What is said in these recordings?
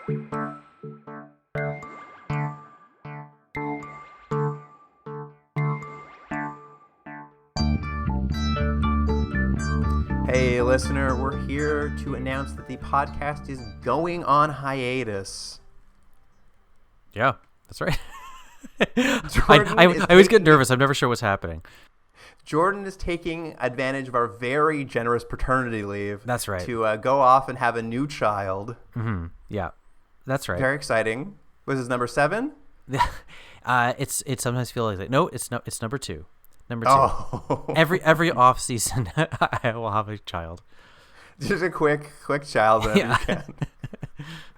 Hey, listener, we're here to announce that the podcast is going on hiatus. Yeah, that's right. I always get nervous. I'm never sure what's happening. Jordan is taking advantage of our very generous paternity leave. That's right. To go off and have a new child. Mm-hmm. Yeah, that's right. Very exciting. Was this number 7? It sometimes feels like that. No, it's number 2. Number 2. Oh. Every off season, I will have a child. Just a quick child every Yeah. weekend.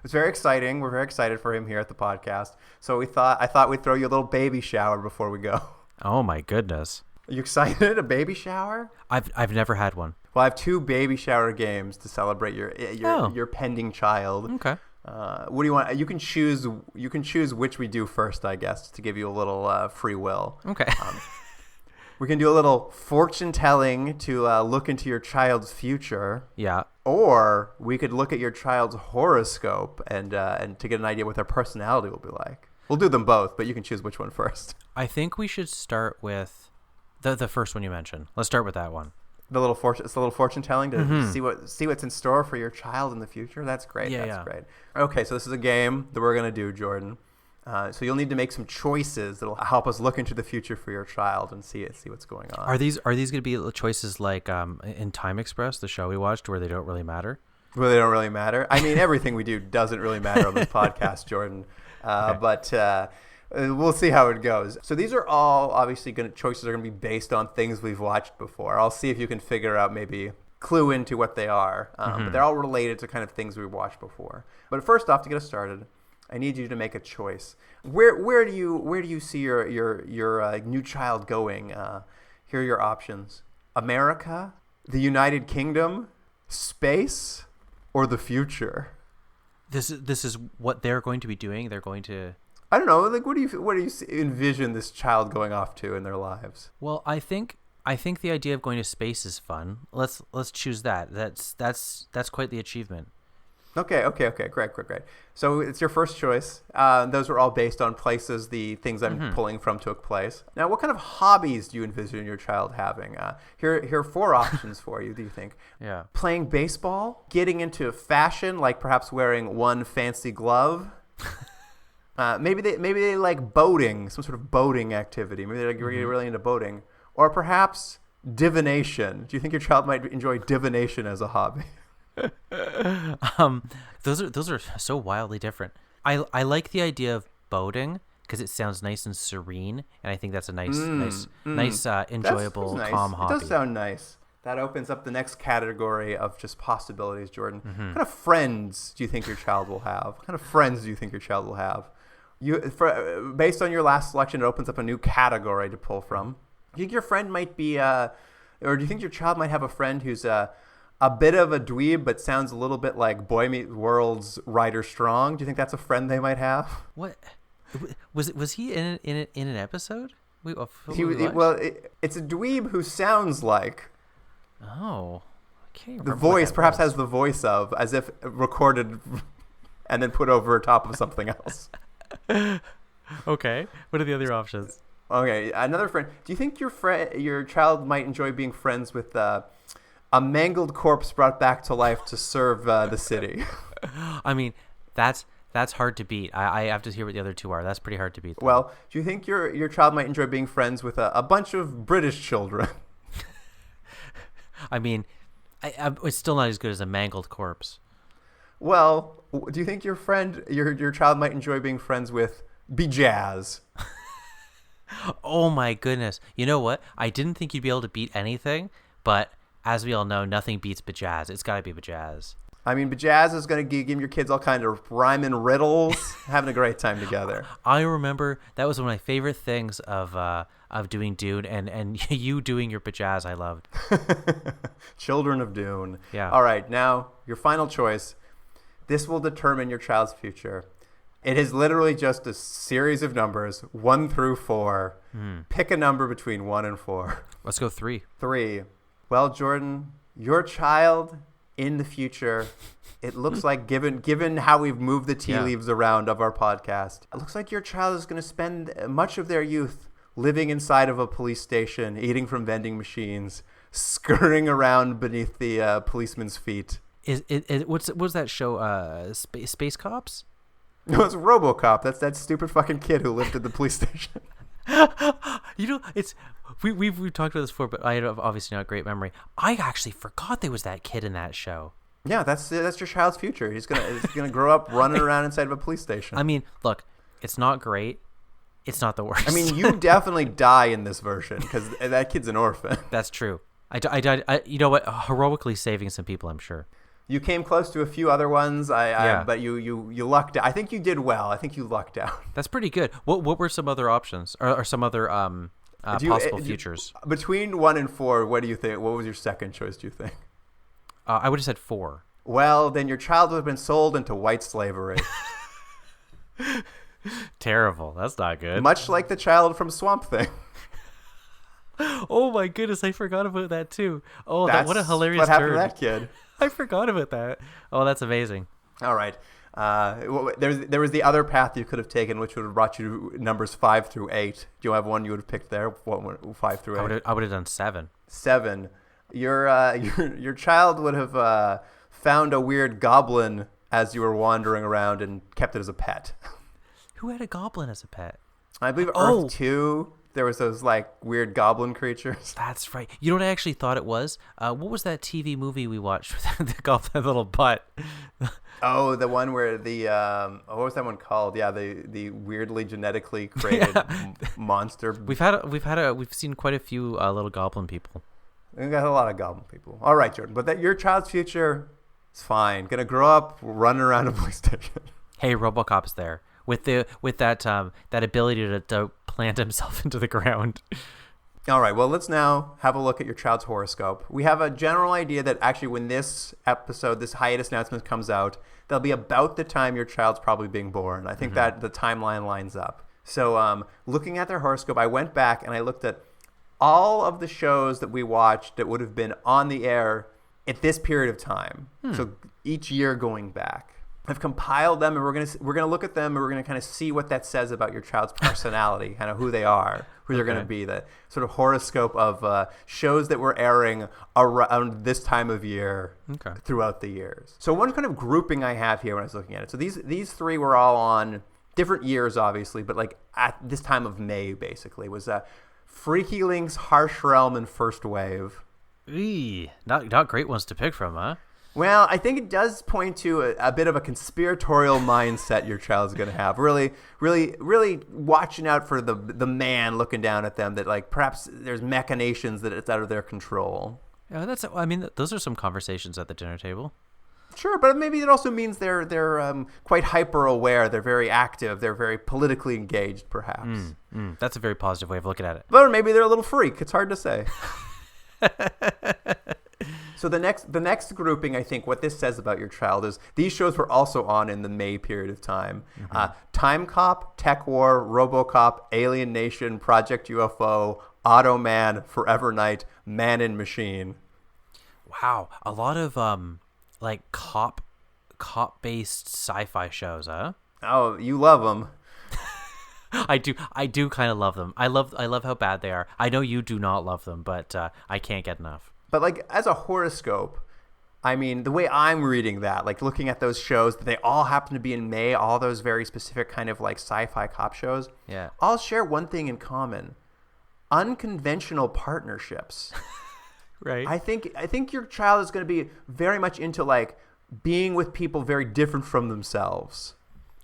It's very exciting. We're very excited for him here at the podcast. So I thought we'd throw you a little baby shower before we go. Oh my goodness. Are you excited? A baby shower? I've never had one. Well, I have 2 baby shower games to celebrate your pending child. Okay. What do you want? You can choose which we do first, I guess, to give you a little free will. Okay. We can do a little fortune telling to look into your child's future. Yeah. Or we could look at your child's horoscope and to get an idea what their personality will be like. We'll do them both, but you can choose which one first. I think we should start with the first one you mentioned. Let's start with that one. It's a little fortune telling to see what's in store for your child in the future. That's great. That's great. Okay, so this is a game that we're gonna do, Jordan. So you'll need to make some choices that'll help us look into the future for your child and see what's going on. Are these going to be choices like in Time Express, the show we watched, where they don't really matter? Where they don't really matter? I mean, everything we do doesn't really matter on this podcast, Jordan. Okay. But we'll see how it goes. So these are all obviously choices are going to be based on things we've watched before. I'll see if you can figure out, maybe clue into what they are. But they're all related to kind of things we've watched before. But first off, to get us started, I need you to make a choice. Where do you see your new child going? Here are your options: America, the United Kingdom, space, or the future. This is what they're going to be doing. They're going to. I don't know. Like, what do you envision this child going off to in their lives? Well, I think the idea of going to space is fun. Let's choose that. That's quite the achievement. Okay, great. So it's your first choice. Those are all based on places the things I'm pulling from took place. Now, what kind of hobbies do you envision your child having? Here are 4 options for you, do you think? Yeah. Playing baseball, getting into fashion, like perhaps wearing one fancy glove. Maybe they like boating, some sort of boating activity. Maybe they're really into boating. Or perhaps divination. Do you think your child might enjoy divination as a hobby? Those are so wildly different. I like the idea of boating because it sounds nice and serene, and I think that's a nice enjoyable, that's nice. calm hobby. It does sound nice. That opens up the next category of just possibilities, Jordan. What kind of friends do you think your child will have? What kind of friends do you think your child will have? Based on your last selection, it opens up a new category to pull from. Do you think your friend might be, or do you think your child might have a friend who's a bit of a dweeb, but sounds a little bit like Boy Meets World's Ryder Strong? Do you think that's a friend they might have? What was he in an episode? It's a dweeb who sounds like. Oh, I can't remember. The voice perhaps has the voice of, as if recorded and then put over top of something else. Okay, what are the other options? Okay, another friend. Do you think your child might enjoy being friends with a mangled corpse brought back to life to serve the city? I mean, that's hard to beat. I have to hear what the other 2 are. That's pretty hard to beat, though. Well, do you think your child might enjoy being friends with a bunch of British children? I mean, it's still not as good as a mangled corpse. Well, do you think your child might enjoy being friends with Bejazz? Oh my goodness. You know what? I didn't think you'd be able to beat anything, but as we all know, nothing beats Bejazz. It's got to be Bejazz. I mean, Bejazz is going to give your kids all kind of rhyming riddles, having a great time together. I remember that was one of my favorite things of doing Dune, and you doing your Bejazz I loved. Children of Dune. Yeah. All right, now your final choice. This will determine your child's future. It is literally just a series of numbers, 1 through 4. Pick a number between 1 and 4. Let's go 3. 3. Well, Jordan, your child in the future, it looks like, given how we've moved the tea leaves around of our podcast, it looks like your child is going to spend much of their youth living inside of a police station, eating from vending machines, scurrying around beneath the policeman's feet. What's that show? Space Cops? No, it's RoboCop. That's that stupid fucking kid who lived at the police station. It's we've talked about this before, but I have obviously not great memory. I actually forgot there was that kid in that show. Yeah, that's your child's future. He's gonna grow up running around inside of a police station. I mean, look, it's not great. It's not the worst. I mean, you definitely die in this version because that kid's an orphan. That's true. I died. You know what? Heroically saving some people, I'm sure. You came close to a few other ones, but you lucked out. I think you did well. I think you lucked out. That's pretty good. What were some other options or some other possible futures? Between 1 and 4, what do you think? What was your second choice, do you think? I would have said 4. Well, then your child would have been sold into white slavery. Terrible. That's not good. Much like the child from Swamp Thing. Oh my goodness, I forgot about that too. Oh, what a hilarious what happened turn. to that kid. I forgot about that. Oh, that's amazing. All right. There was the other path you could have taken, which would have brought you to numbers 5 through 8. Do you have one you would have picked there? 5 through 8? I would have done 7. 7. Your child would have found a weird goblin as you were wandering around and kept it as a pet. Who had a goblin as a pet? I believe Earth 2. There was those like weird goblin creatures. That's right. You know what I actually thought it was? What was that TV movie we watched with the goblin little butt? Oh, the one where what was that one called? Yeah, the weirdly genetically created monster. We've seen quite a few little goblin people. We got a lot of goblin people. All right, Jordan, but your child's future is fine. Gonna grow up running around a police station. Hey, RoboCop's there with that ability to plant himself into the ground. All right, well, let's now have a look at your child's horoscope. We have a general idea that actually when this hiatus announcement comes out, that'll be about the time your child's probably being born. I think that the timeline lines up. So looking at their horoscope, I went back and I looked at all of the shows that we watched that would have been on the air at this period of time. So each year going back. I've compiled them, and we're gonna look at them, and we're gonna kind of see what that says about your child's personality, kind of who they are, who they're gonna be. The sort of horoscope of shows that were airing around this time of year throughout the years. So one kind of grouping I have here when I was looking at it. So these 3 were all on different years, obviously, but like at this time of May, basically, was Freaky Links, Harsh Realm, and First Wave. Not great ones to pick from, huh? Well, I think it does point to a bit of a conspiratorial mindset your child's going to have. Really, really, really watching out for the man looking down at them, that like perhaps there's machinations that it's out of their control. Yeah, those are some conversations at the dinner table. Sure, but maybe it also means they're quite hyper aware. They're very active. They're very politically engaged, perhaps. That's a very positive way of looking at it. But maybe they're a little freak. It's hard to say. So the next grouping, I think, what this says about your child is these shows were also on in the May period of time. Time Cop, Tech War, RoboCop, Alien Nation, Project UFO, Automan, Forever Night, Man in Machine. Wow, a lot of like cop-based sci-fi shows, huh? Oh, you love them. I do kind of love them. I love how bad they are. I know you do not love them, but I can't get enough. But like as a horoscope, I mean, the way I'm reading that, like looking at those shows, that they all happen to be in May, all those very specific kind of like sci-fi cop shows, all share one thing in common: unconventional partnerships. Right. I think your child is going to be very much into like being with people very different from themselves.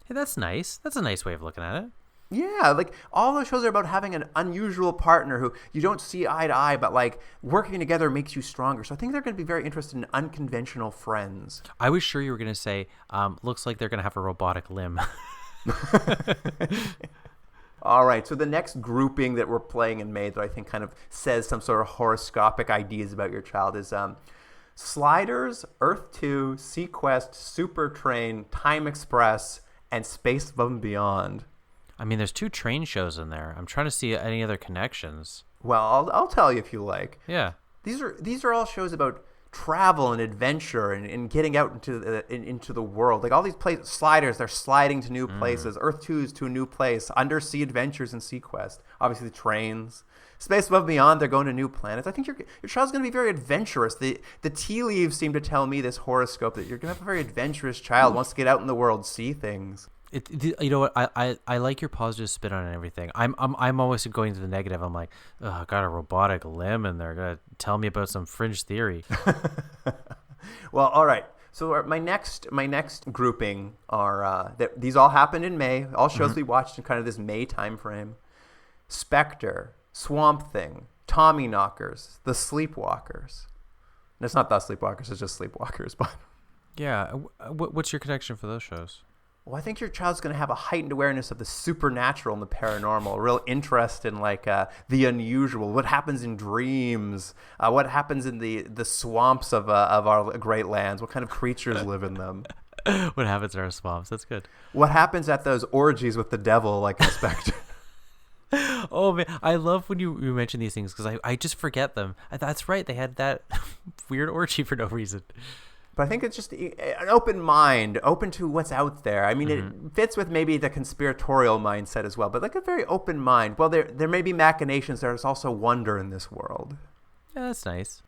Hey, that's nice. That's a nice way of looking at it. Yeah, like all those shows are about having an unusual partner who you don't see eye to eye, but like working together makes you stronger. So I think they're going to be very interested in unconventional friends. I was sure you were going to say, looks like they're going to have a robotic limb. All right, so the next grouping that we're playing in May that I think kind of says some sort of horoscopic ideas about your child is Sliders, Earth 2, Sequest, Super Train, Time Express, and Space Above and Beyond. I mean, there's 2 train shows in there. I'm trying to see any other connections. Well, I'll tell you if you like. Yeah. These are all shows about travel and adventure and getting out into the world. Like all these sliders, they're sliding to new places. Earth 2 is to a new place. Undersea adventures and SeaQuest. Obviously the trains. Space Above and Beyond, they're going to new planets. I think your child's going to be very adventurous. The tea leaves seem to tell me, this horoscope, that you're going to have a very adventurous child, wants to get out in the world, see things. You know what? I like your positive spin on everything. I'm always going to the negative. I'm like, oh, I got a robotic limb, and they're gonna tell me about some fringe theory. Well, all right. So my next grouping are these all happened in May. All shows we watched in kind of this May time frame. Spectre, Swamp Thing, Tommyknockers, The Sleepwalkers. And it's not The Sleepwalkers. It's just Sleepwalkers. But yeah, what's your connection for those shows? Well, I think your child's going to have a heightened awareness of the supernatural and the paranormal, a real interest in the unusual, what happens in dreams, what happens in the swamps of our great lands, what kind of creatures live in them. What happens in our swamps? That's good. What happens at those orgies with the devil, like in Spectre. Oh, man, I love when you mention these things because I just forget them. That's right. They had that weird orgy for no reason. But I think it's just an open mind, open to what's out there. I mean, it fits with maybe the conspiratorial mindset as well, but like a very open mind. Well, there may be machinations. There's also wonder in this world. Yeah, that's nice.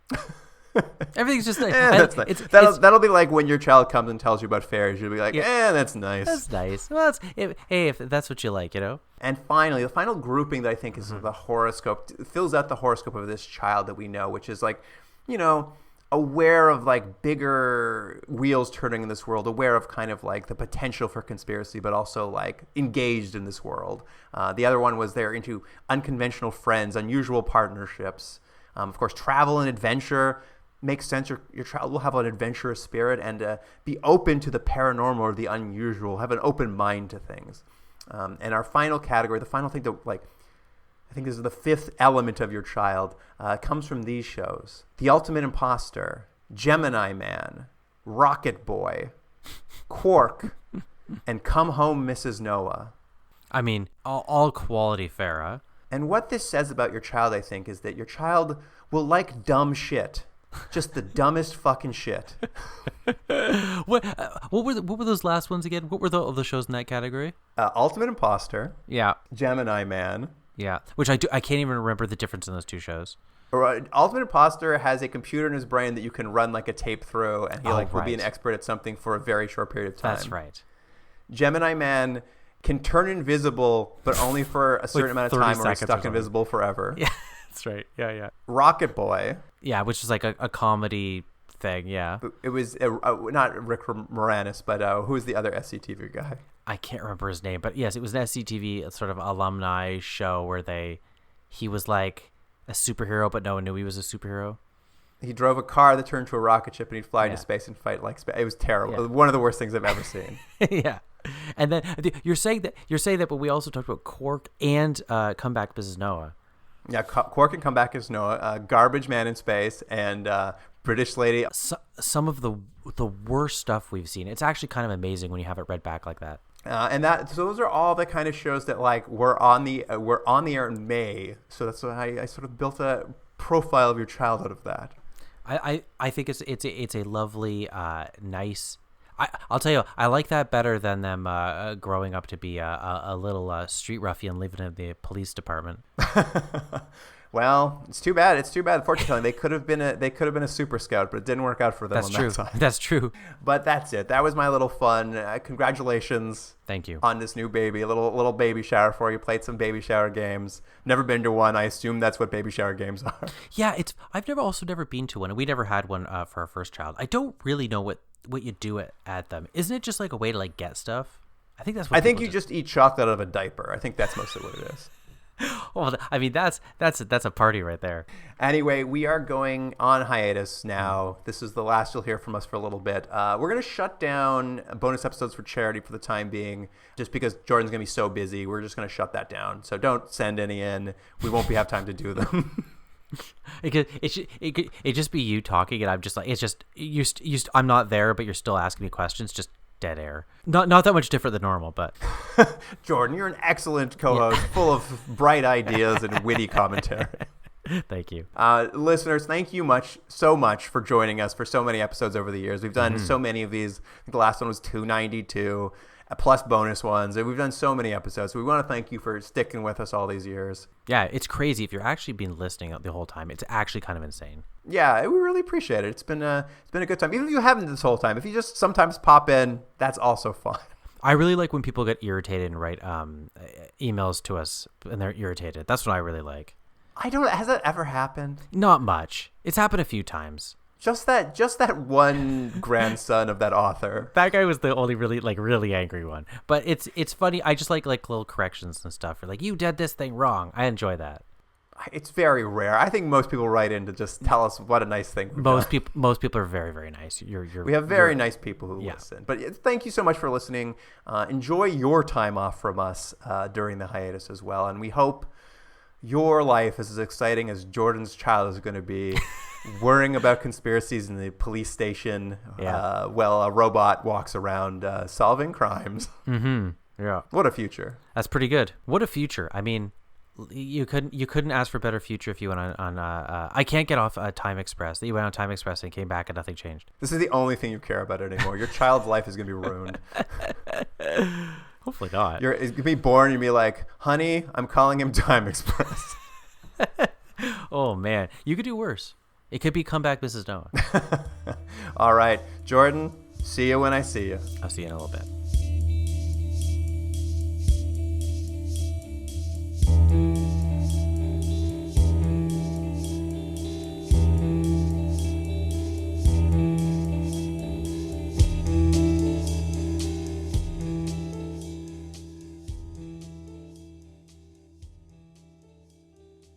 Everything's just nice. That's nice. That'll be like when your child comes and tells you about fairies. You'll be like, that's nice. That's nice. Well, if that's what you like, you know? And finally, the final grouping that I think is the horoscope, fills out the horoscope of this child that we know, which is like, aware of like bigger wheels turning in this world, aware of kind of like the potential for conspiracy, but also like engaged in this world. The other one was they're into unconventional friends, unusual partnerships. Of course, travel and adventure makes sense. Your child will have an adventurous spirit and be open to the paranormal or the unusual, have an open mind to things. And our final category, the final thing that I think this is the fifth element of your child, comes from these shows: The Ultimate Imposter, Gemini Man, Rocket Boy, Quark, and Come Home, Mrs. Noah. I mean, all quality fare. And what this says about your child, I think, is that your child will like dumb shit. Just the dumbest fucking shit. What were those last ones again? What were the shows in that category? Ultimate Imposter. Yeah. Gemini Man. Yeah, which I can't even remember the difference in those two shows. Ultimate Imposter has a computer in his brain that you can run like a tape through, and he will be an expert at something for a very short period of time. That's right. Gemini Man can turn invisible, but only for a certain amount of time, or he's stuck invisible forever. Yeah, that's right. Yeah. Rocket Boy. Yeah, which is like a comedy thing. Yeah. It was not Rick Moranis, but who's the other SCTV guy? I can't remember his name, but yes, it was an SCTV sort of alumni show where he was like a superhero, but no one knew he was a superhero. He drove a car that turned to a rocket ship, and he'd fly into space and fight like space. It was terrible. Yeah. One of the worst things I've ever seen. Yeah. And then you're saying that, but we also talked about Quark and Comeback Mrs. Noah. Yeah, Quark and Comeback Mrs. Noah, Garbage Man in Space, and British Lady. Some of the worst stuff we've seen. It's actually kind of amazing when you have it read back like that. So those are all the kind of shows that like were on the air in May. So that's why I sort of built a profile of your child out of that. I think it's a lovely, nice. I'll tell you, I like that better than them growing up to be a little street ruffian living in the police department. Well, it's too bad. Fortune telling, they could have been a super scout, but it didn't work out for them. That's true. That side. That's true. But that's it. That was my little fun. Congratulations. Thank you on this new baby. A little baby shower for you. Played some baby shower games. Never been to one. I assume that's what baby shower games are. Yeah, I've never been to one, and we never had one for our first child. I don't really know what you do at them. Isn't it just like a way to like get stuff? I think that's what. I think you just eat chocolate out of a diaper. I think that's mostly what it is. Well, I mean, that's a party right there. Anyway, we are going on hiatus now. This is the last you'll hear from us for a little bit. We're going to shut down bonus episodes for charity for the time being, just because Jordan's going to be so busy. We're just going to shut that down. So don't send any in. We won't have time to do them. It could just be you talking, and I'm just like, it's just you. I'm not there, but you're still asking me questions. Just dead air. Not that much different than normal, but Jordan, you're an excellent co-host, full of bright ideas and witty commentary. Thank you. Listeners, thank you so much for joining us for so many episodes over the years. We've done so many of these. I think the last one was 292, plus bonus ones. And we've done so many episodes. So we want to thank you for sticking with us all these years. Yeah, it's crazy. If you're actually been listening the whole time, it's actually kind of insane. Yeah, we really appreciate it. It's been a good time. Even if you haven't this whole time, if you just sometimes pop in, that's also fun. I really like when people get irritated and write emails to us and they're irritated. That's what I really like. Has that ever happened? Not much. It's happened a few times. Just that one grandson of that author. That guy was the only really angry one. But it's funny. I just like little corrections and stuff. Or like, you did this thing wrong. I enjoy that. It's very rare. I think most people write in to just tell us what a nice thing we've done. Most people are very, very nice. We have very nice people who listen. But thank you so much for listening. Enjoy your time off from us during the hiatus as well. And we hope your life is as exciting as Jordan's child is going to be, worrying about conspiracies in the police station while a robot walks around solving crimes. Mm-hmm. Yeah. What a future. That's pretty good. What a future. I mean, you couldn't ask for a better future if you went on I can't get off Time Express. That you went on Time Express and came back and nothing changed. This is the only thing you care about anymore. Your child's life is going to be ruined. Hopefully not. It's going to be born. You'll be like, honey, I'm calling him Time Express. Oh, man. You could do worse. It could be Comeback Mrs. Noah. All right. Jordan, see you when I see you. I'll see you in a little bit.